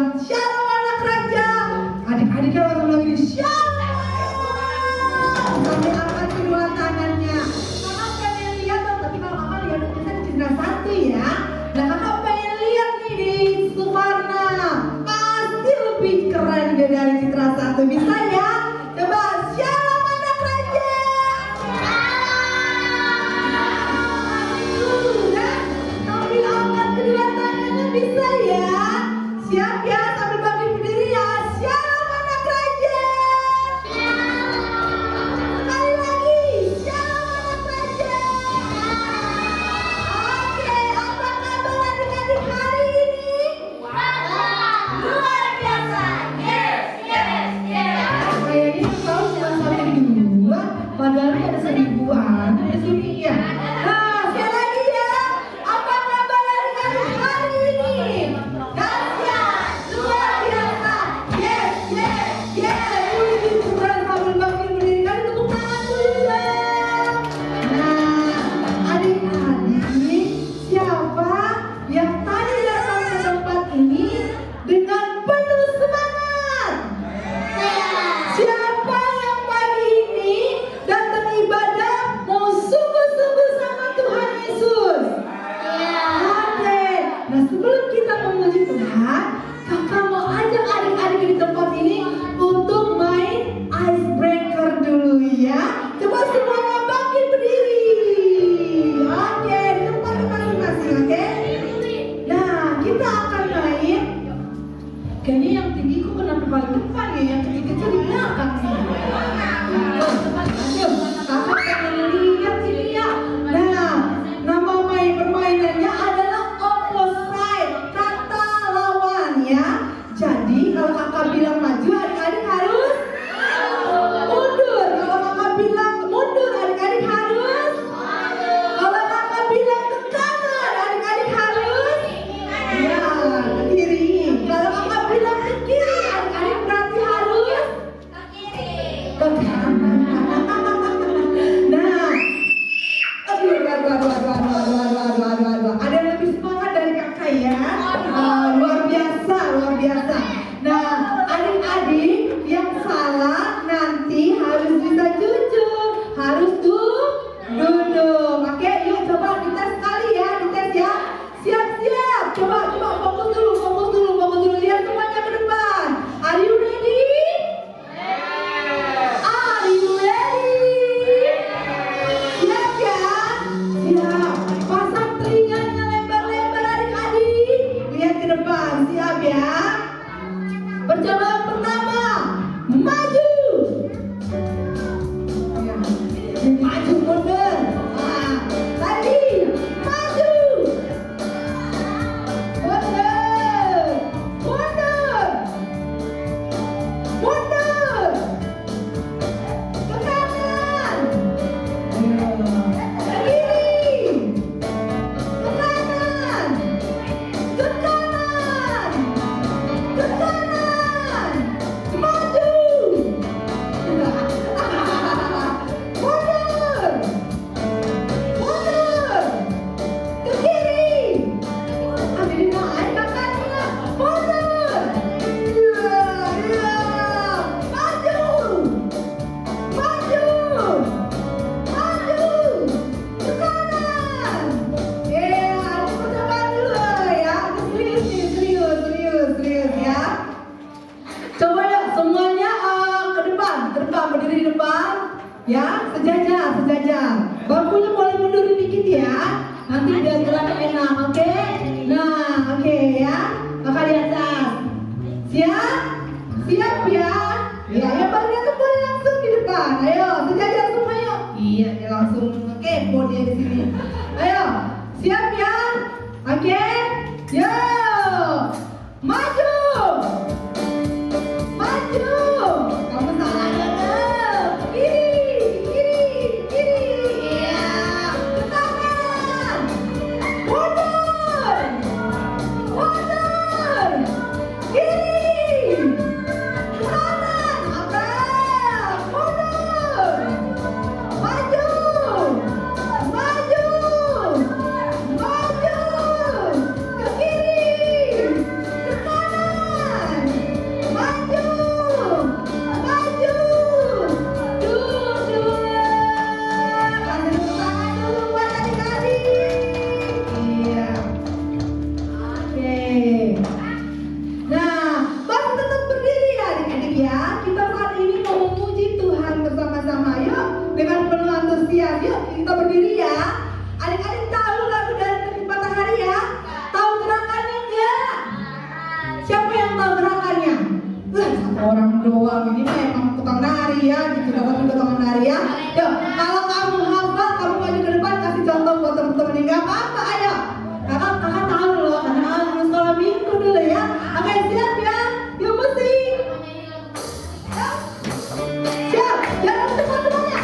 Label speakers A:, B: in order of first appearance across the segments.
A: bilang shalom anak raja. Adik-adiknya langsung lagi shalom. Sambil angkat kedua tangannya. Kakak pengen lihat dong, tapi kalau kakak lihat kita di Citra 1 ya. Nah kakak pengen lihat nih di Sumarna. Pasti lebih keren deh dari Citra 1. Bisa ya? Coba shalom anak raja. Sambil angkat kedua tangannya, bisa ya? Siap ya? Sambil bangkit berdiri ya. Shalom anak raja. Sekali lagi, shalom anak raja. Oke, apa kabar adik-adik hari ini? Luar biasa. Yes. Kayaknya tahu cuma sampai dua, padahal ada 1000-an di sini ya. Nah, sekali lagi ya. Apa kabar adik-adik hari ini? Dahsyat, luar biasa. Yes. Ini keren sambil bangkit berdiri. Kali tepuk tangan dulu dong. Nah, adik-adik, siapa yang tadi datang ke tempat ini dengan penuh semangat? Siapa yang pagi ini datang ibadah mau sungguh-sungguh sama Tuhan Yesus? Oke. Nah sebelum kita memuji Tuhan, kakak mau ajak adik-adik di tempat ini untuk main icebreaker dulu ya. Coba semuanya bangkit berdiri. Oke, di tempat masing-masing, oke? Nah, kita akan main. Kayaknya yang tinggi kok kenapa paling depan ya, yang kecil-kecil di belakang sih. Ayo, kakak pengen lihat ini ya. Nah, nama permainannya adalah opposite, kata lawan ya. Jadi kalau kakak bilang maju, adik-adik harus mundur. Kalau kakak bilang mundur, adik-adik harus. Kalau kakak bilang ke kanan, adik-adik harus. Ya, ke kiri. Kalau kakak bilang ke kiri, adik-adik berarti harus ke kanan. Nah, aduh. Ada yang lebih semangat dari kakak ya. Luar biasa. Nah, adik-adik yang salah nanti harus bisa jujur, harus duduk. Oke, yuk coba dites sekali ya, dites ya. Siap. Coba fokus dulu. Lihat semuanya ke depan. Are you ready? Are you ready? Siap ya? Siap. Pasang telinganya lebar-lebar adik-adik. Lihat ke depan. Siap ya? Percobaan pertama. Maju. Ya. Maju mundur. Nah, tadi maju. Mundur. Ke kanan. Ke kiri. Ke kanan. Ke kanan. Maju. Mundur. Ke kiri. Ambil naik kakaknya. Mundur. Iya. Maju. Ke kanan. Aku percobaan dulu ya. Aku serius ya. Coba ya semuanya ke depan, berdiri di depan, ya sejajar. Bangkunya boleh mundurin dikit ya, nanti biar geraknya enak, oke? Nah, oke ya, kakak di atas, siap ya? Ya, yang paling atas boleh langsung di depan, ayo sejajar semua yuk. Iya, dia langsung kepo dia di sini. Ayo, siap ya? Oke, yo, maju. Kamu salah dong. Kiri. Iya. Ke kanan. Mundur. Kiri. Ke kanan. Mundur. Siapa yang tahu gerakannya? Satu orang doang. Ini mah emang tukang nari ya. Gitu dapat juga tukang nari ya. Yuk, kalau kamu hafal, kamu maju ke depan kasih contoh buat teman-teman. Enggak apa-apa, ayo. Kakak tahu loh, karena harus sekolah minggu dulu ya. Oke, siap ya. Yuk musik. Siap, jangan cepat semuanya.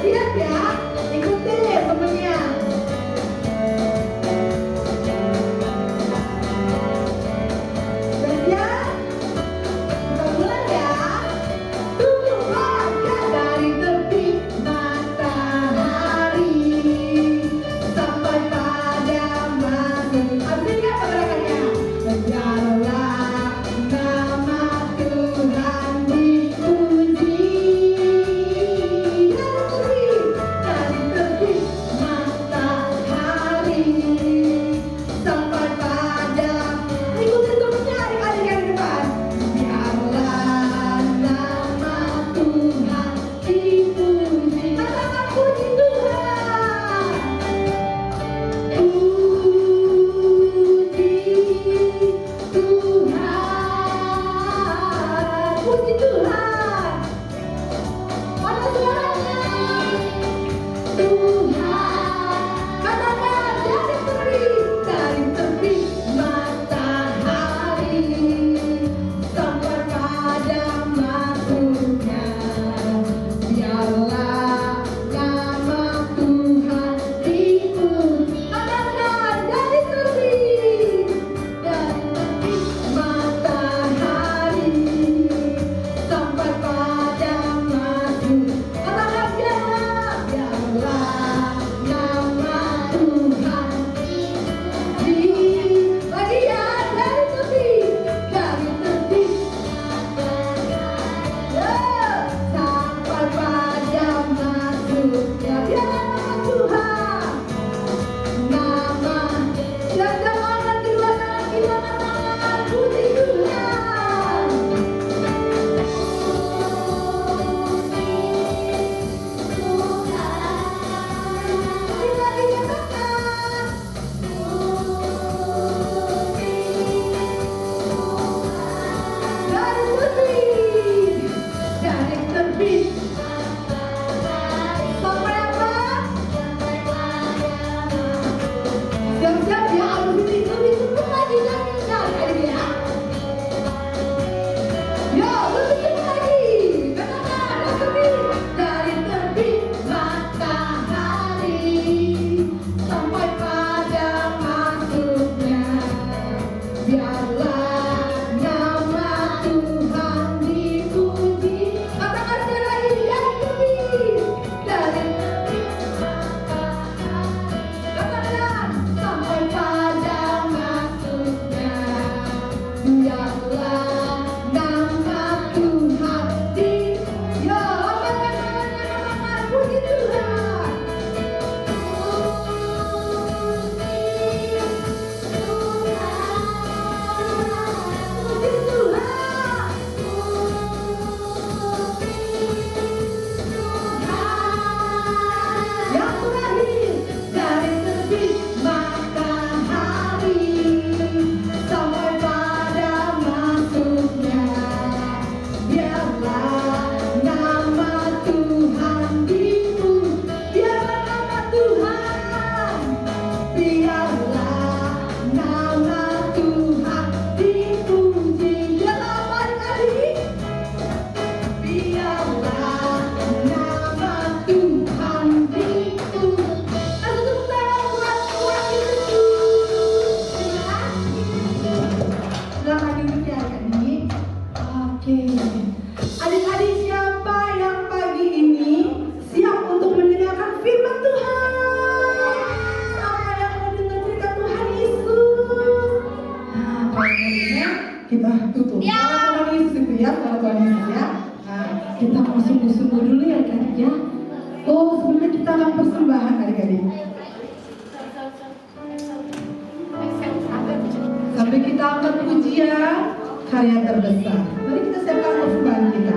A: Siap ya. Ikuti temennya. Kita mau sungguh-sungguh dulu ya adik ya. Oh, sebelumnya kita akan persembahan adik-adik. Sampai kita angkat pujian karya terbesar. Mari kita siapkan persembahan kita.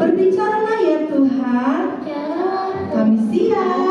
A: Berbicaralah ya Tuhan, kami siang.